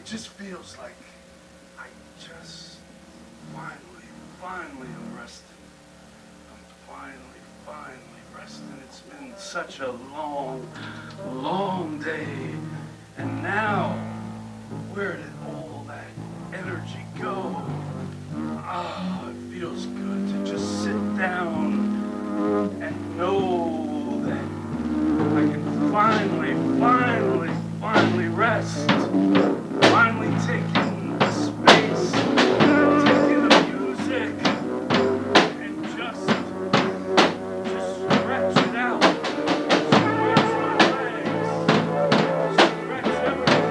just feels like I just finally am resting. I'm finally resting. It's been such a long day. And now, where did all that energy go? Ah, it feels good to just sit down and know that I can finally rest. Finally take in the space, take in the music, and just stretch it out. Stretch my legs, stretch everything.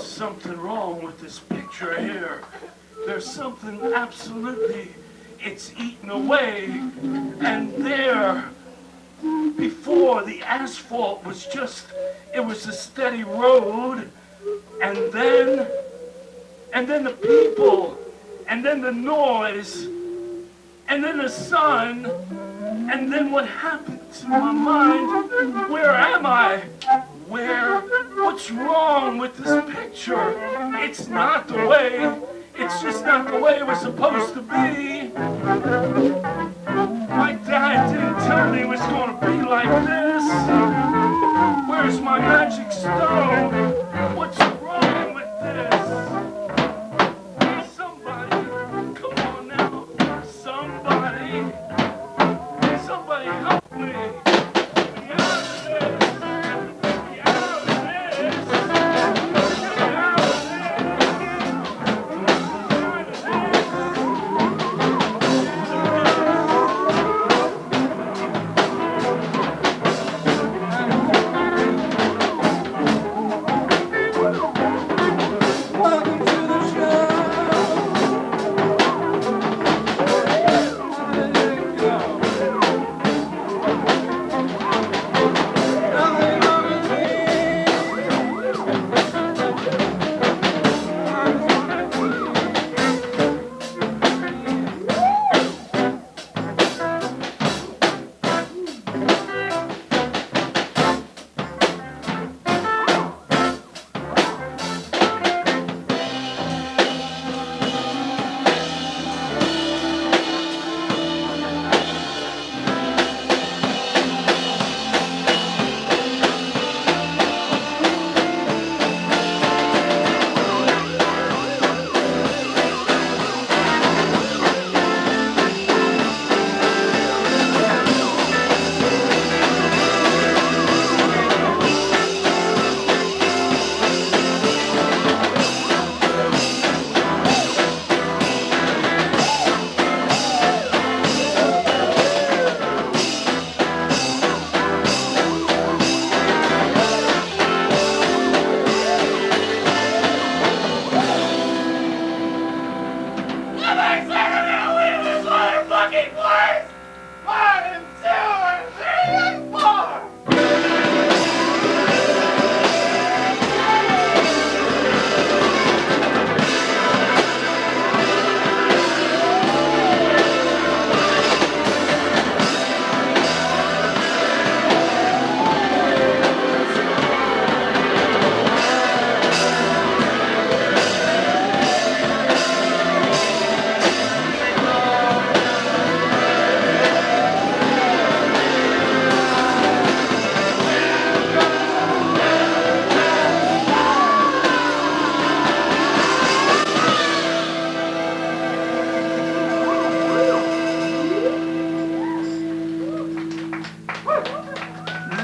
Something wrong with this picture here. There's something absolutely, it's eaten away. And there, before, the asphalt was just, it was a steady road. And then the people, and then the noise, and then the sun, and then what happened to my mind? Where am I? What's wrong with this picture? It's not the way, it's just not the way it was supposed to be. My dad didn't tell me it was going to be like this. Where's my magic stone? What's wrong with this? Somebody, come on now. Somebody help me.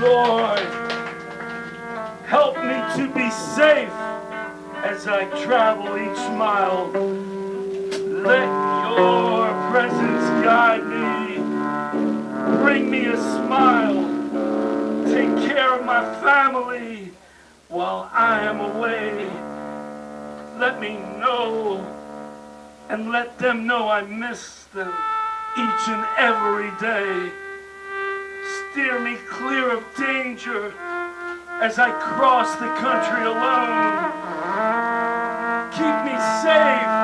Lord, help me to be safe as I travel each mile. Let your presence guide me. Bring me a smile. Take care of my family while I am away. Let me know and let them know I miss them each and every day. Steer me clear of danger as I cross the country alone. Keep me safe